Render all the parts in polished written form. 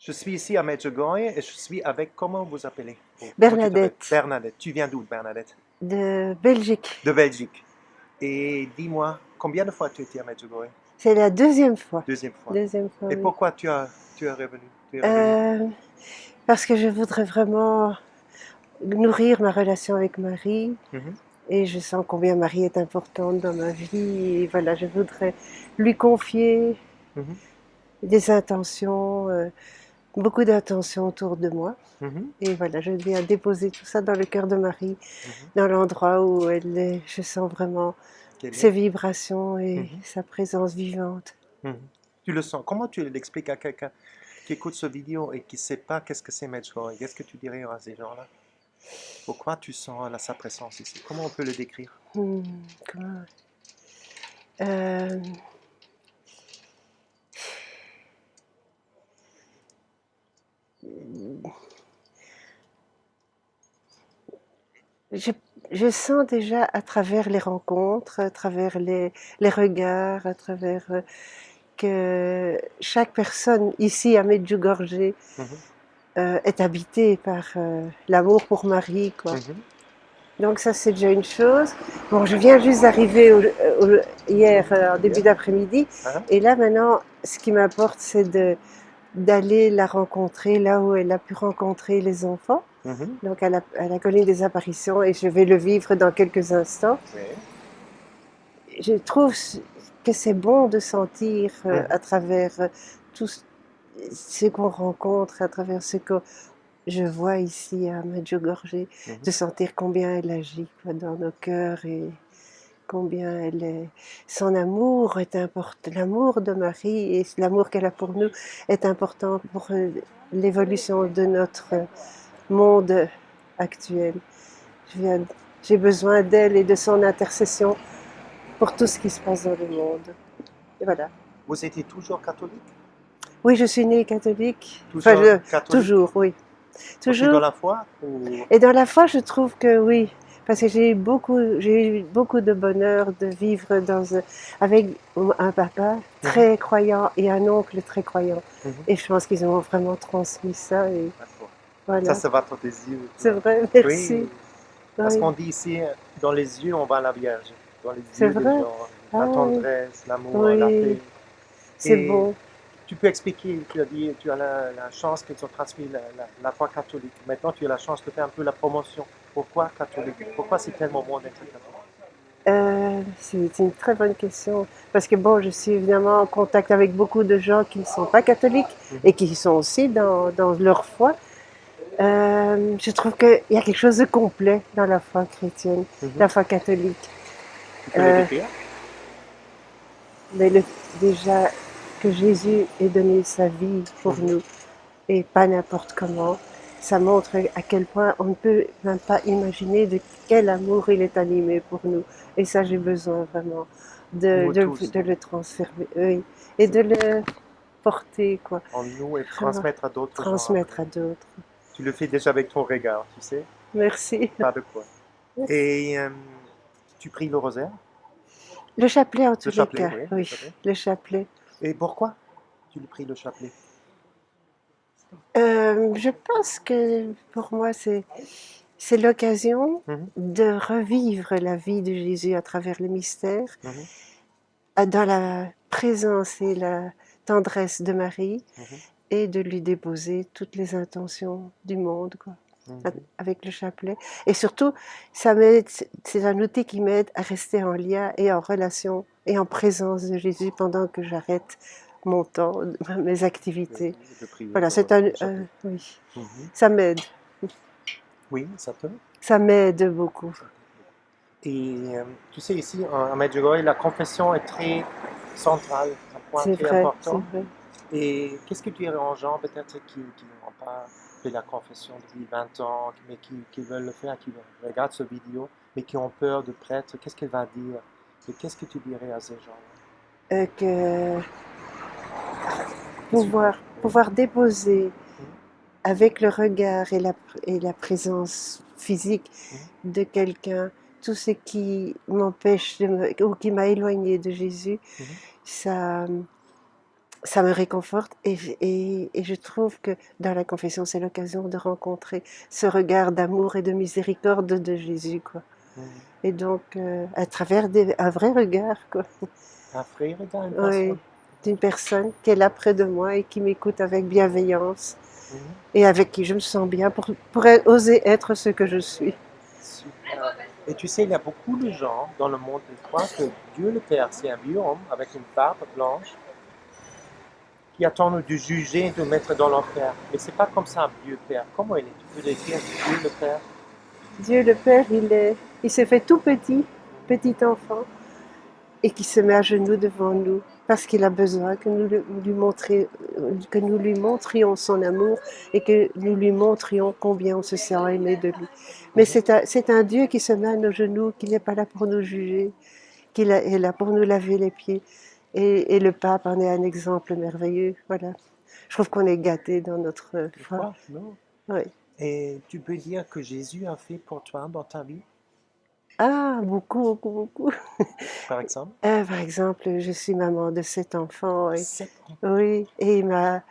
Je suis ici à Medjugorje et je suis avec, comment vous appelez? Comment tu t'appelles? Bernadette, Bernadette. Tu viens d'où, Bernadette? de Belgique. De Belgique. Et dis-moi, combien de fois tu étais à Medjugorje? C'est la deuxième fois. Deuxième fois. Deuxième fois, Et oui. pourquoi tu es revenu? Tu es revenu? Euh, Parce que je voudrais vraiment nourrir ma relation avec Marie. Mhm, Et je sens combien Marie est importante dans ma vie. Et voilà, je voudrais lui confier mhm, des intentions, beaucoup d'intentions autour de moi. mhm, Et voilà, je viens déposer tout ça dans le cœur de Marie, mhm. dans l'endroit où elle est. Je sens vraiment Quel ses est? vibrations et Mhm, sa présence vivante. mhm. Tu le sens. Comment tu l'expliques à quelqu'un qui écoute ce vidéo et qui ne sait pas qu'est-ce que c'est Medjugorje? Qu'est-ce que tu dirais à ces gens-là? Pourquoi tu sens sa présence ici? Comment on peut le décrire? Hmm, comment- Euh, je, je sens déjà à travers les rencontres, à travers les regards, à travers que chaque personne ici à Medjugorje Mhm, est habitée par l'amour pour Marie, quoi. mhm, Donc ça c'est déjà une chose. Bon, je viens juste d'arriver hier en début yeah. d'après-midi, Hein? et là maintenant, ce qui m'importe, c'est d'aller la rencontrer là où elle a pu rencontrer les enfants, Mhm, donc à la colline des apparitions, et je vais le vivre dans quelques instants. oui. Je trouve que c'est bon de sentir à Mhm, travers tout ce qu'on rencontre, à travers ce que je vois ici à Medjugorje, mhm, de sentir combien elle agit quoi, dans nos cœurs et combien elle est. Son amour est important. L'amour de Marie et l'amour qu'elle a pour nous est important pour l'évolution de notre monde actuel. Je viens- J'ai besoin d'elle et de son intercession pour tout ce qui se passe dans le monde. Et voilà. Vous étiez toujours catholique? Oui, je suis née catholique. Enfin, Toujours catholique? toujours, oui. Aussi dans Toujours. la foi? Ou... Et dans la foi, je trouve que oui. Parce que j'ai eu beaucoup de bonheur de vivre avec un papa Mhm, très croyant et un oncle très croyant. mhm, Et je pense qu'ils ont vraiment transmis ça. Et d'accord. Ça, voilà. c'est votre désir, C'est toi. vrai, merci. Oui, parce Oui, qu'on dit ici, dans les yeux, on voit la Vierge. Dans les c'est yeux des vrai. gens, Ah la oui, tendresse, l'amour, la oui, paix. c'est Et beau. tu peux expliquer, tu as dit, tu as la chance qu'ils ont transmis la foi catholique. Maintenant, tu as la chance de faire un peu la promotion. Pourquoi catholique? Pourquoi c'est tellement bon d'être catholique? C'est une très bonne question. Parce que bon, je suis évidemment en contact avec beaucoup de gens qui ne sont pas catholiques et Mhm, qui sont aussi dans leur foi. Je trouve qu'il y a quelque chose de complet dans la foi chrétienne, mhm. la foi catholique. Tu peux le Euh, décrire? mais déjà que Jésus ait donné sa vie pour Mhm, nous et pas n'importe comment, ça montre à quel point on ne peut même pas imaginer de quel amour il est animé pour nous. Et ça, j'ai besoin vraiment nous tous, de non? le transférer, oui, et C'est de le porter, quoi, en nous et vraiment transmettre à d'autres gens transmettre après. à d'autres. Tu le fais déjà avec ton regard, tu sais, Merci. pas de quoi. Et tu pries le rosaire, Le chapelet en le tous les chapelet, cas, oui, le oui, chapelet. le chapelet. Et pourquoi tu le pries le chapelet? Je pense que pour moi, c'est l'occasion Mhm, de revivre la vie de Jésus à travers les mystères, mhm, dans la présence et la tendresse de Marie, mhm, et de lui déposer toutes les intentions du monde, quoi, mhm. avec le chapelet. Et surtout, ça m'aide, c'est un outil qui m'aide à rester en lien et en relation et en présence de Jésus pendant que j'arrête mon temps, mes activités. De prier Voilà, c'est le chapelet. oui, Mhm. ça m'aide. Oui, ça te. Ça m'aide beaucoup. Ça t'aide beaucoup. Et tu sais, ici, à Medjugorje, la confession est très centrale, un point C'est très vrai, c'est important. vrai. Et qu'est-ce que tu dirais aux gens, peut-être, qui n'ont pas fait la confession depuis 20 ans, mais qui veulent le faire, qui regardent cette vidéo, mais qui ont peur de prêtre, qu'est-ce qu'il va dire? Et qu'est-ce que tu dirais à ces gens-là? Que Qu'est-ce que... Oui. pouvoir déposer Mhm, avec le regard et la présence physique mhm, de quelqu'un tout ce qui m'empêche ou qui m'a éloigné de Jésus, mhm, ça, ça me réconforte et je trouve que dans la confession, c'est l'occasion de rencontrer ce regard d'amour et de miséricorde de Jésus, quoi. Mhm. Et donc, à travers un vrai regard, quoi. Un frère égale une Oui, personne. d'une personne qui est là près de moi et qui m'écoute avec bienveillance Mhm. et avec qui je me sens bien pour oser être ce que je suis. Super. Et tu sais, il y a beaucoup de gens dans le monde qui croient que Dieu le Père, c'est un vieux homme avec une barbe blanche qui attend de juger et de mettre dans l'enfer. Mais c'est pas comme ça un vieux Père. Comment il est? Tu peux décrire Dieu le Père? Dieu le Père, il s'est fait tout petit, petit enfant, et qui se met à genoux devant nous parce qu'il a besoin que que nous lui montrions son amour et que nous lui montrions combien on se sent aimé de lui. Mais Mhm. c'est un Dieu qui se met à nos genoux, qui n'est pas là pour nous juger, qui est là pour nous laver les pieds. Et le pape en est un exemple merveilleux. Voilà. Je trouve qu'on est gâté dans notre Tu foi. crois? Non. Oui. Et tu peux dire que Jésus a fait pour toi dans ta vie, Ah, beaucoup, beaucoup, beaucoup. par exemple? Par exemple, je suis maman de 7 enfants. Sept ans. Oui, et il m'a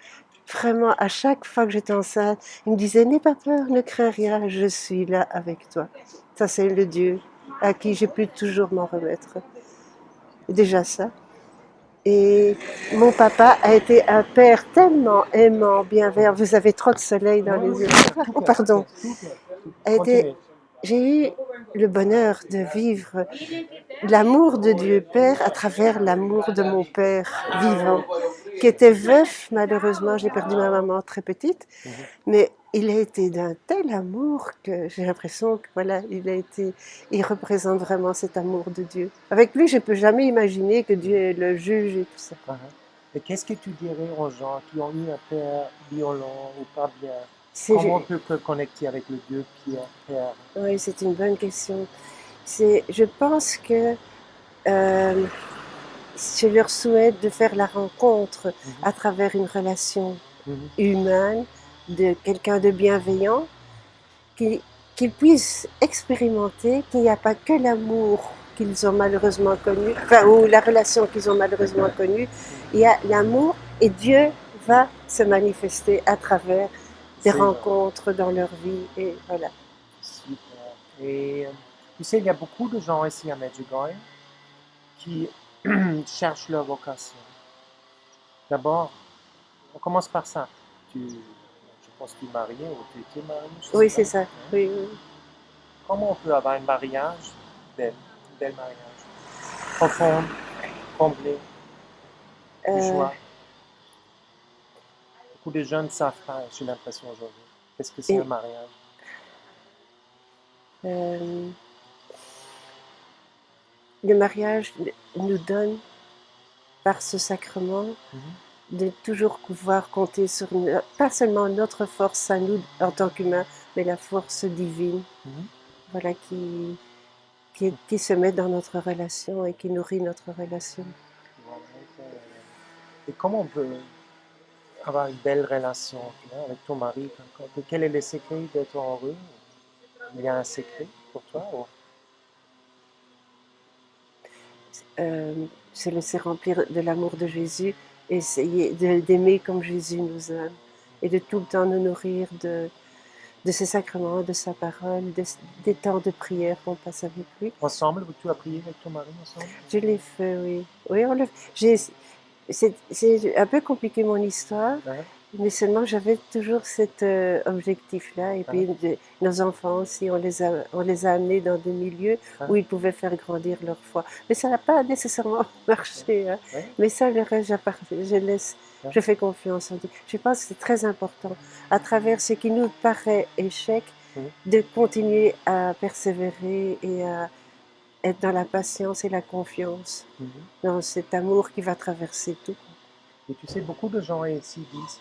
vraiment, à chaque fois que j'étais enceinte, il me disait, n'aie pas peur, ne crains rien, je suis là avec toi. Ça, c'est le Dieu à qui j'ai pu toujours m'en remettre. Déjà ça. Et mon papa a été un père tellement aimant, bienveillant. Vous avez trop de soleil dans Non, les non, yeux. tout Oh, bien, tout pardon. bien, tout bien. A été, Continue. j'ai eu le bonheur de vivre l'amour de Dieu Père à travers l'amour de mon père vivant, qui était veuf, malheureusement. J'ai perdu ma maman très petite, Mhm. mais il a été d'un tel amour que j'ai l'impression que voilà, il représente vraiment cet amour de Dieu. Avec lui, je ne peux jamais imaginer que Dieu est le juge et tout ça. Ah, ah. Et qu'est-ce que tu dirais aux gens qui ont eu un père violent ou pas bien? Comment on C'est, peut connecter avec le Dieu qui est Père? oui, c'est une bonne question. Je pense que euh, je leur souhaite de faire la rencontre Mhm, à travers une relation mhm, humaine de quelqu'un de bienveillant, qui- qu'ils puissent expérimenter qu'il n'y a pas que l'amour qu'ils ont malheureusement connu, enfin, ou la relation qu'ils ont malheureusement connue, mhm. il y a l'amour et Dieu va se manifester à travers des C'est vrai. rencontres dans leur vie et voilà. Super. Et tu sais, il y a beaucoup de gens ici à Medjugorje qui cherchent leur vocation. D'abord, on commence par ça. Je pense que tu es marié ou tu étais marié, je ne sais Oui, pas. c'est ça. Hein. Oui, oui. Comment on peut avoir un mariage belle, un bel mariage, profond, comblé, de Euh, joie? Beaucoup de jeunes ne savent pas, j'ai l'impression aujourd'hui. Qu'est-ce que c'est un et, mariage? euh, le mariage nous donne par ce sacrement Mhm, de toujours pouvoir compter sur pas seulement notre force à nous en tant qu'humains, mais la force divine, mhm. voilà, qui se met dans notre relation et qui nourrit notre relation. Voilà, et comment on peut avoir une belle relation, tu vois, avec ton mari? Quel est le secret d'être heureux? Il y a un secret pour toi? Euh, se laisser remplir de l'amour de Jésus, essayer d'aimer comme Jésus nous aime et de tout le temps nous nourrir de ses sacrements, de sa parole, des temps de prière qu'on passe avec lui. Ensemble, tu as prié avec ton mari ensemble? Je l'ai fait, oui. Oui, c'est un peu compliqué mon histoire, Hein, mais seulement j'avais toujours cet objectif-là. Et hein, puis nos enfants aussi, on les a amenés dans des milieux où hein, ils pouvaient faire grandir leur foi. Mais ça n'a pas nécessairement marché. Hein. ouais, Mais ça, le reste, je laisse, hein, je fais confiance en Dieu. Je pense que c'est très important, à travers ce qui nous paraît échec, mhm, de continuer à persévérer et à être dans la patience et la confiance, mhm. dans cet amour qui va traverser tout. Et tu sais, beaucoup de gens ici disent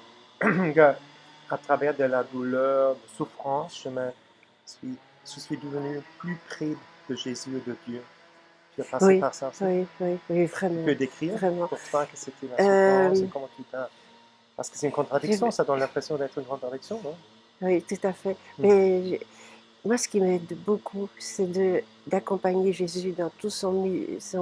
qu'à travers de la douleur, de souffrance, suis, je suis devenu plus près de Jésus et de Dieu. Tu es passé Oui, par ça aussi? oui, oui, oui, Tu vraiment, peux décrire vraiment. pour toi que c'était la souffrance et Euh, comment tu t'as... Parce que c'est une je- contradiction, ça donne l'impression d'être une contradiction, non? oui, tout à fait. Mhm, Mais moi, ce qui m'aide beaucoup, c'est d'accompagner Jésus dans tout son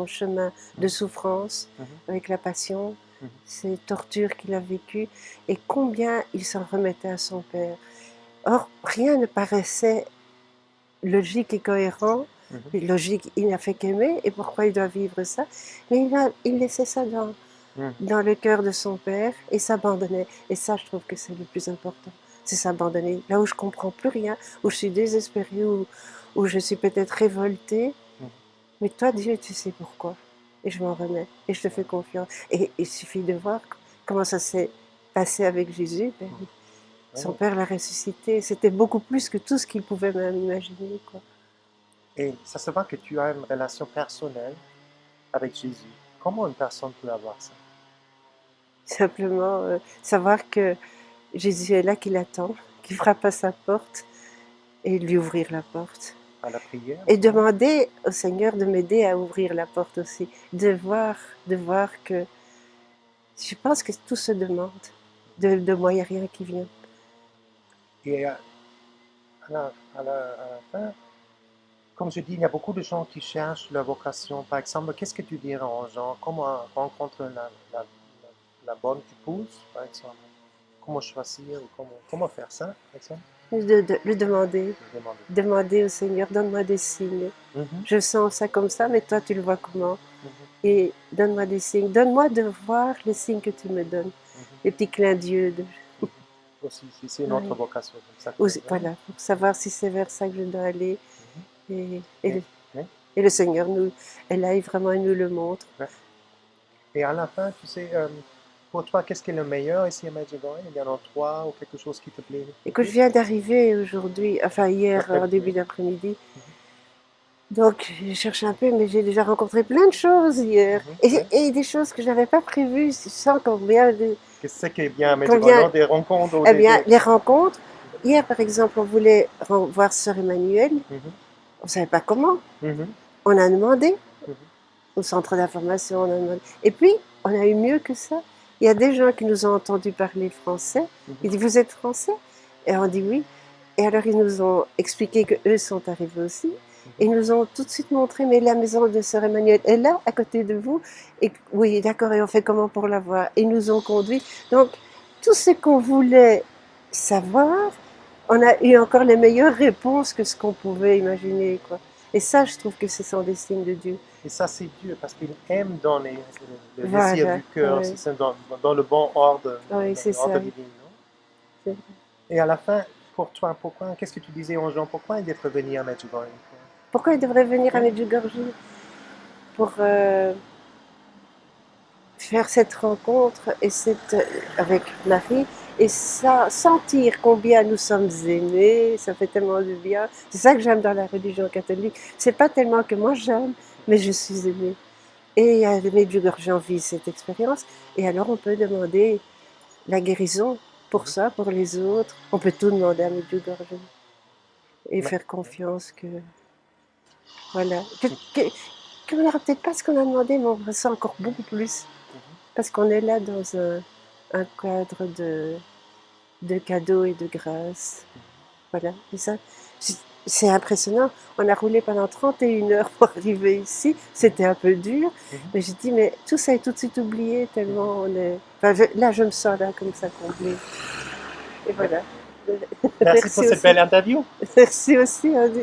chemin de mhm, souffrance mhm, avec la passion. Mhm. ces tortures qu'il a vécues, et combien il s'en remettait à son père. Or, rien ne paraissait logique et cohérent. Mhm. Logique, il n'a fait qu'aimer, et pourquoi il doit vivre ça? Mais il laissait ça Mhm. dans le cœur de son père et s'abandonnait. Et ça, je trouve que c'est le plus important. C'est s'abandonner. Là où je comprends plus rien, où je suis désespérée, où je suis peut-être révoltée. Mhm. Mais toi, Dieu, tu sais pourquoi. Et je m'en remets. Et je te fais confiance. Et il suffit de voir comment ça s'est passé avec Jésus. Ben, son Ouais. père l'a ressuscité. C'était beaucoup plus que tout ce qu'il pouvait même imaginer, quoi. Et ça se voit que tu as une relation personnelle avec Jésus. Comment une personne peut avoir ça? Simplement savoir que Jésus est là, qu'il attend, qu'il frappe à sa porte, et lui ouvrir la porte. À la prière, Et vraiment? demander au Seigneur de m'aider à ouvrir la porte aussi. De voir que je pense que tout se demande. De moi, il n'y a rien qui vient. Et à la fin, comme je dis, il y a beaucoup de gens qui cherchent leur vocation. Par exemple, qu'est-ce que tu dirais aux gens? Comment rencontrer la bonne épouse, par exemple? Comment choisir ou comment faire ça, par exemple? Le demander. Je demande. Demander au Seigneur, donne-moi des signes. Mhm. Je sens ça comme ça, mais toi, tu le vois comment? Mhm. Et donne-moi des signes. Donne-moi de voir les signes que tu me donnes. Mhm. Les petits clins d'yeux. Mhm. Aussi, si c'est notre Ouais. vocation, comme ça. Voilà, pour savoir si c'est vers ça que je dois aller. Mhm. Et, Et, et, oui, et le Seigneur est là et vraiment il nous le montre. ouais. Et à la fin, tu sais, pour toi, qu'est-ce qui est le meilleur ici à Medjugorje? Il y en a trois ou quelque chose qui te plaît le Écoute, je plus? viens d'arriver aujourd'hui, enfin hier, en L'après-midi, début oui. d'après-midi. Mhm. Donc, je cherche un peu, mais j'ai déjà rencontré plein de choses hier. Mhm. Et, Ouais. et des choses que je n'avais pas prévues. Je sens Qu'est-ce qui est bien à Medjugorje? combien, Non, des rencontres ou eh bien, les des- rencontres. Hier, par exemple, on voulait voir Sœur Emmanuel. Mhm. On ne savait pas comment. Mhm. On a demandé Mhm. au centre d'information. On a demandé. Et puis, on a eu mieux que ça. Il y a des gens qui nous ont entendu parler français. Mhm. Ils disent, vous êtes français? Et on dit oui. Et alors, ils nous ont expliqué qu'eux sont arrivés aussi. Et Mhm. ils nous ont tout de suite montré, mais la maison de Sœur Emmanuel est là, à côté de vous. Et oui, d'accord, et on fait comment pour la voir? Et ils nous ont conduits. Donc, tout ce qu'on voulait savoir, on a eu encore les meilleures réponses que ce qu'on pouvait imaginer, quoi. Et ça, je trouve que ce sont des signes de Dieu. Et ça, c'est Dieu, parce qu'il aime donner le désir Voilà, du cœur, oui, c'est dans le bon ordre, oui, dans c'est l'ordre ça. divin, non? C'est- Et à la fin, pour toi, pourquoi, qu'est-ce que tu disais aux gens? Pourquoi il est venu à Medjugorje une fois? Pourquoi ils devraient venir à Oui. Medjugorje? Pour faire cette rencontre avec Marie, et ça, sentir combien nous sommes aimés, ça fait tellement de bien. C'est ça que j'aime dans la religion catholique. C'est pas tellement que moi j'aime, mais je suis aimée. Et à Medjugorje, on vit cette expérience. Et alors, on peut demander la guérison pour Mhm. ça, pour les autres. On peut tout demander à Medjugorje et Mais- faire confiance que, voilà. Qu'on n'aura peut-être pas ce qu'on a demandé, mais on ressent encore beaucoup plus. Mhm. Parce qu'on est là dans un cadre de cadeaux et de grâce. Voilà. Et ça, c'est impressionnant. On a roulé pendant 31 heures pour arriver ici. C'était un peu dur. Mhm. Mais j'ai dit, mais tout ça est tout de suite oublié Mhm. tellement on est. Enfin, là, je me sens là comme ça comblé. Et Ouais. voilà. Merci pour Merci cette aussi. belle interview. Merci aussi, Andy.